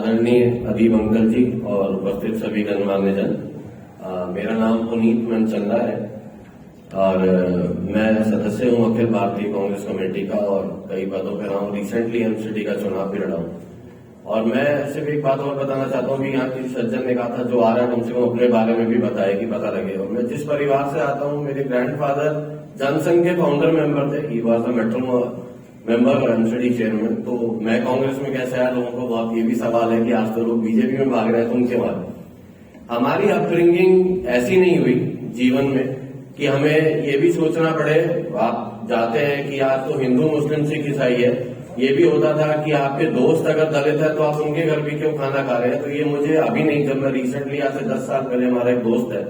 आदरणीय अदीब अंकल जी और उपस्थित सभी गणमान्य जन, मेरा नाम पुनीत मनचंदा है और मैं सदस्य हूं अखिल भारतीय कांग्रेस कमेटी का और कई पदों पर रहा हूं। रिसेंटली एमसीडी का चुनाव भी लड़ा हूं और मैं सिर्फ एक बात और बताना चाहता हूं कि यहाँ की सज्जन ने कहा था जो आ रहा है कम से कम अपने बारे में भी बताए कि पता लगे। और मैं जिस परिवार से आता हूं, मेरे ग्रैंडफादर जनसंघ के फाउंडर मेंबर थे, he was a metro member और एमसीडी चेयरमैन। तो मैं कांग्रेस में कैसे आया, लोगों को बहुत ये भी सवाल है कि आज तो लोग बीजेपी में भाग रहे हैं, तुम क्यों आए। हमारी अपब्रिंगिंग ऐसी नहीं हुई जीवन में कि हमें ये भी सोचना पड़े। आप जाते हैं कि आज तो हिंदू मुस्लिम सिख ईसाई है, ये भी होता था कि आपके दोस्त अगर दलित है तो आप उनके घर भी क्यों खाना खा रहे हैं। तो ये मुझे अभी नहीं, जब मैं रिसेंटली आज से 10 साल पहले, हमारा एक दोस्त है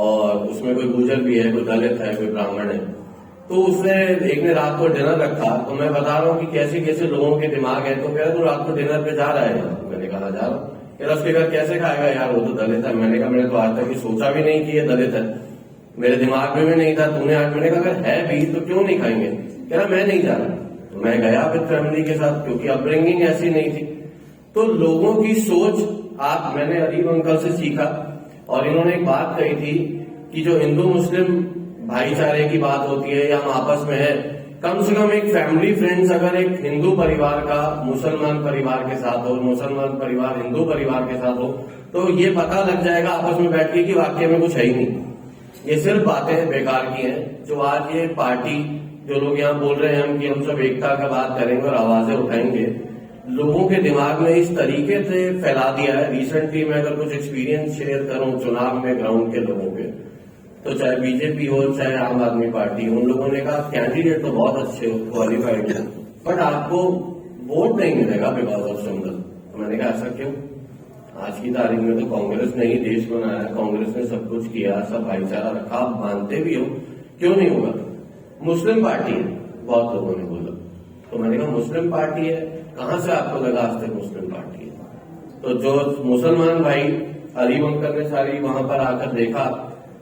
और उसमें कोई गुर्जर भी है, कोई दलित है, कोई ब्राह्मण है, तो उसने एक ने रात को डिनर रखा। तो मैं बता रहा हूँ कि कैसे कैसे लोगों के दिमाग है। तो कह रहा तू रात को डिनर पे जा रहा है यार। मैंने कहा जा रहा हूँ। कह रहा उसके घर कैसे खाएगा यार, वो तो दलित है। मैंने कहा मैंने तो आज तक सोचा भी नहीं कि ये दलित है, मेरे दिमाग में भी नहीं था। तूने आज, मैंने कहा अगर है भी तो क्यों नहीं खाएंगे। कह रहा मैं नहीं जा रहा। तो मैं गया विद फैमिली के साथ, क्योंकि अपब्रिंगिंग ऐसी नहीं थी। तो लोगों की सोच मैंने अदीब अंकल से सीखा और इन्होंने एक बात कही थी कि जो हिंदू मुस्लिम भाईचारे की बात होती है या हम आपस में है, कम से कम एक फैमिली फ्रेंड्स अगर एक हिंदू परिवार का मुसलमान परिवार के साथ हो, मुसलमान परिवार हिंदू परिवार के साथ हो, तो ये पता लग जाएगा आपस में बैठ के कि वाकई में कुछ है ही नहीं। ये सिर्फ बातें बेकार की हैं। जो आज ये पार्टी, जो लोग यहाँ बोल रहे हैं कि हम सब एकता का बात करेंगे और आवाजें उठाएंगे, लोगों के दिमाग में इस तरीके से फैला दिया है। रिसेंटली मैं अगर कुछ एक्सपीरियंस शेयर करूं चुनाव में ग्राउंड के लोगों के, तो चाहे बीजेपी हो चाहे आम आदमी पार्टी, उन लोगों ने कहा कैंडिडेट तो बहुत अच्छे हो, क्वालिफाइड है, बट आपको वोट नहीं मिलेगा बिकॉज ऑफ सिंबल। तो मैंने कहा ऐसा क्यों। आज की तारीख में तो कांग्रेस ने ही देश बनाया, कांग्रेस ने सब कुछ किया, सब भाईचारा रखा, आप मानते भी हो, क्यों नहीं होगा। मुस्लिम पार्टी है, बहुत लोगों ने बोला। तो मैंने कहा मुस्लिम पार्टी है, कहां से आपको लगा आज तक मुस्लिम पार्टी है। तो जो मुसलमान भाई अदीब अंकल ने सारी वहां पर आकर देखा,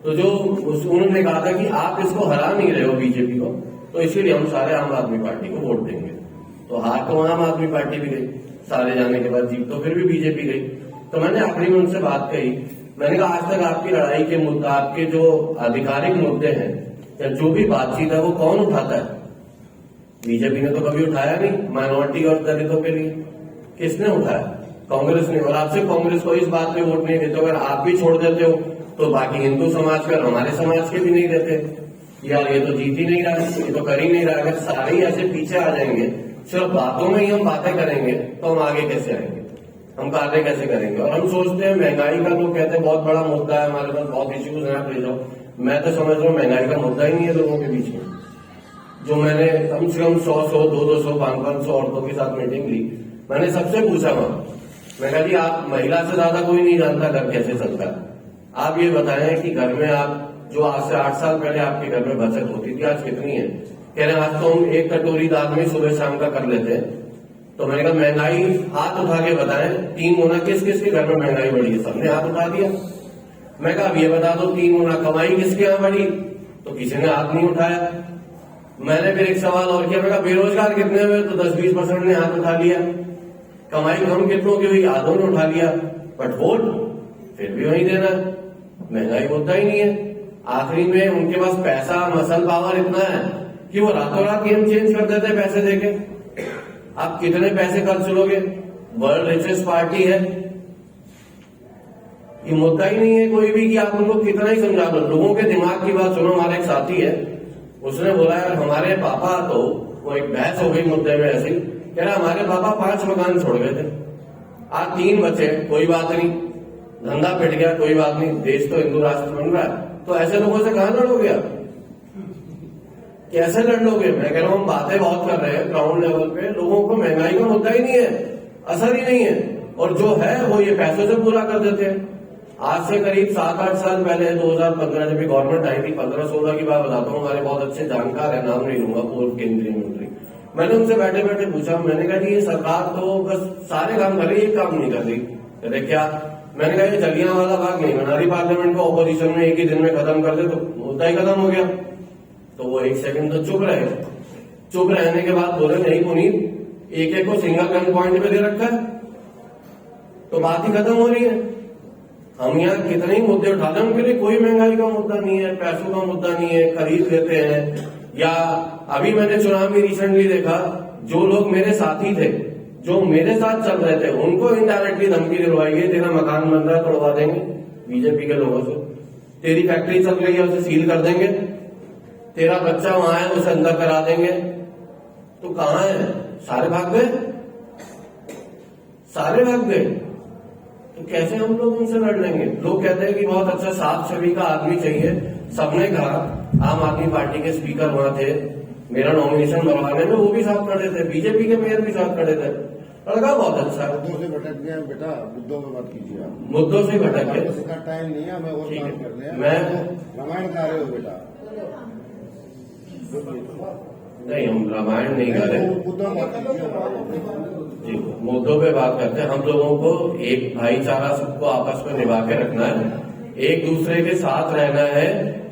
तो जो उन्होंने कहा था कि आप इसको हरा नहीं रहे हो बीजेपी को, तो इसीलिए हम सारे आम आदमी पार्टी को वोट देंगे। तो हार तो आम आदमी पार्टी भी गई, सारे जाने के बाद जीत तो फिर भी बीजेपी गई। तो मैंने आखिरी में उनसे बात कही, मैंने कहा आज तक आपकी लड़ाई के मुद्दा, आपके जो आधिकारिक मुद्दे हैं या जो भी बातचीत है, वो कौन उठाता है। बीजेपी ने तो कभी उठाया नहीं माइनॉरिटी और दलितों के लिए। किसने उठाया? कांग्रेस ने। और आपसे कांग्रेस को इस बात पे वोट नहीं देते। अगर आप भी छोड़ देते हो तो बाकी हिंदू समाज का, हमारे समाज के भी नहीं देते। यार ये तो जीत ही नहीं रहा है, ये तो कर ही नहीं रहा है। अगर सारे ही ऐसे पीछे आ जाएंगे, सिर्फ बातों में ही हम बातें करेंगे, तो हम आगे कैसे आएंगे, हम कार्य कैसे करेंगे। और हम सोचते हैं महंगाई का, लोग कहते हैं बहुत बड़ा मुद्दा है, हमारे पास बहुत इश्यूज हैं, आप ले जाओ। मैं तो समझ रहा हूँ महंगाई का मुद्दा ही नहीं है लोगों के बीच में। जो मैंने कम से कम 100, 200, 500 औरतों के साथ मीटिंग ली, मैंने सबसे पूछा वहां, मैं कहा जी आप महिला से ज्यादा कोई नहीं जानता घर कैसे चलता है। आप ये बताएं कि घर में आप, जो आज से 8 साल पहले आपके घर में बचत होती थी, आज कितनी है। कह रहे आज तो हम 1 कटोरी दाल में सुबह शाम का कर लेते हैं। तो मैंने कहा महंगाई हाथ उठा के बताएं, 3 गुना किस किस के घर में महंगाई बढ़ी है। सबने हाथ उठा दिया। मैं कहा अब ये बता दो 3 गुना कमाई किसके यहाँ बढ़ी, तो किसी ने हाथ नहीं उठाया। मैंने फिर एक सवाल और किया, मैं कहा बेरोजगार कितने हुए, तो 10-20% ने हाथ उठा लिया। कमाई कम कितनों की हुई, आधों ने उठा लिया। बट वोट फिर भी वही देना, महंगाई होता ही नहीं है। आखिरी में उनके पास पैसा, मसल पावर इतना है कि वो रातों रात गेम चेंज कर देते हैं पैसे देके। आप कितने पैसे खर्च लोगे, वर्ल्ड रिचेस्ट पार्टी है, ये मुद्दा ही नहीं है कोई भी कि आप उनको कितना ही समझा लो। लोगों के दिमाग की बात सुनो। हमारा एक साथी है, उसने बोला यार हमारे पापा, तो वो एक बहस हो गई मुद्दे में ऐसी, कह रहा हमारे पापा 5 मकान छोड़ गए थे, आज 3 बचे, कोई बात नहीं, धंधा पिट गया, कोई बात नहीं, देश तो हिंदू राष्ट्र बन रहा है। तो ऐसे लोगों से कहां लड़ोगे आप, कैसे लड़ लोगे। मैं कह रहा हूं हम बातें बहुत कर रहे हैं ग्राउंड लेवल पे, लोगों को महंगाई का मुद्दा ही नहीं है, असर ही नहीं है, और जो है वो ये पैसों से पूरा कर देते हैं। आज से करीब 7-8 साल पहले 2015 जब गवर्नमेंट आई थी, 15-16 की बात बताता हूँ, हमारे बहुत अच्छे जानकार है, नाम नहीं लूंगा, पूर्व केंद्रीय मंत्री, मैंने उनसे बैठे बैठे पूछा, मैंने कहा जी ये सरकार तो बस सारे काम कर रही है, एक काम नहीं कर रही। कहते क्या? मैंने कहा ये जलियांवाला बाग नहीं बना रही पार्लियामेंट को, ऑपोजिशन में एक ही दिन में खत्म कर दे तो मुद्दा ही खत्म हो गया। तो वो 1 सेकंड तो चुप रहे। चुप रहने के बाद बोले नहीं पुनीत, एक एक को सिंगल गन पॉइंट पे दे रखा है, तो बात ही खत्म हो रही है। हम यहाँ कितने ही मुद्दे उठाते हैं, उनके लिए कोई महंगाई का मुद्दा नहीं है, पैसों का मुद्दा नहीं है, खरीद लेते हैं। या अभी मैंने चुनाव में रिसेंटली देखा, जो लोग मेरे साथी थे, जो मेरे साथ चल रहे थे, उनको इनडायरेक्टली धमकी दिलवाई है, तेरा मकान बन रहा है तोड़वा देंगे बीजेपी के लोगों से, तेरी फैक्ट्री चल रही है उसे सील कर देंगे, तेरा बच्चा वहां है उसे अंदर करा देंगे। तो कहाँ है? सारे भाग गए, सारे भाग गए। तो कैसे हम लोग उनसे लड़ लेंगे? लोग कहते हैं कि बहुत अच्छा साफ छवि का आदमी चाहिए। सबने कहा, आम आदमी पार्टी के स्पीकर वहां थे, मेरा नॉमिनेशन बढ़वाने में वो भी साथ खड़े थे, बीजेपी के मेयर भी साथ खड़े थे। लड़का बहुत अच्छा है। मुद्दों से भटक गए बेटा, मुद्दों में बात कीजिए आप। मुद्दों से भटक गए, इसका टाइम नहीं है, हमें और ठीक काम है। करने हैं। मैं रामायण गा रहे हो बेटा? नहीं, हम रामायण नहीं गा रहे मुद्दों में बात कीजिए। जी, मुद्दों पे बात करते हैं। हम लोगों को एक भाईचारा सबको आपस में निभा के रखना है, एक दूसरे के साथ रहना है,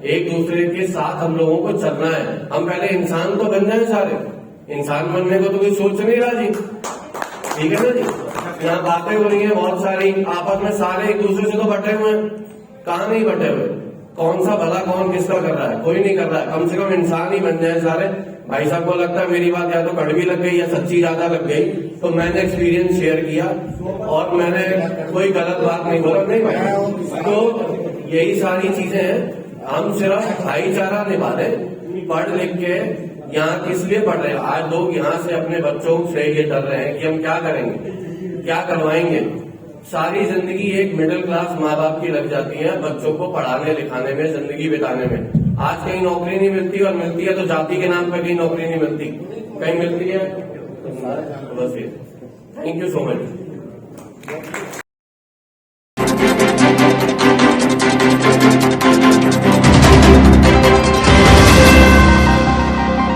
एक दूसरे के साथ हम लोगों को चलना है। हम पहले इंसान तो बन जाए सारे, इंसान बनने को तो कोई सोच नहीं रहा जी, ठीक है ना जी। यहाँ बातें हो रही है बहुत सारी, आपस में सारे एक दूसरे से तो बटे हुए हैं, कहाँ नहीं बटे हुए? कौन सा भला कौन किसका कर रहा है? कोई नहीं कर रहा है। कम से कम इंसान ही बन जाए सारे। भाई साहब को लगता है मेरी बात या तो कड़वी लग गई या सच्ची ज्यादा लग गई, तो मैंने एक्सपीरियंस शेयर किया और मैंने कोई गलत बात नहीं बोला। नहीं भाई, तो यही सारी चीजें हैं। हम सिर्फ भाईचारा निभा रहे, पढ़ लिख के यहाँ किस लिए पढ़ रहे हैं? आज लोग यहाँ से अपने बच्चों से ये डर रहे हैं कि हम क्या करेंगे, क्या करवाएंगे। सारी जिंदगी एक मिडिल क्लास माँ बाप की लग जाती है बच्चों को पढ़ाने लिखाने में, जिंदगी बिताने में। आज कहीं नौकरी नहीं मिलती, और मिलती है तो जाति के नाम पर कहीं नौकरी नहीं मिलती, कहीं मिलती है। बस ये, थैंक यू सो मच।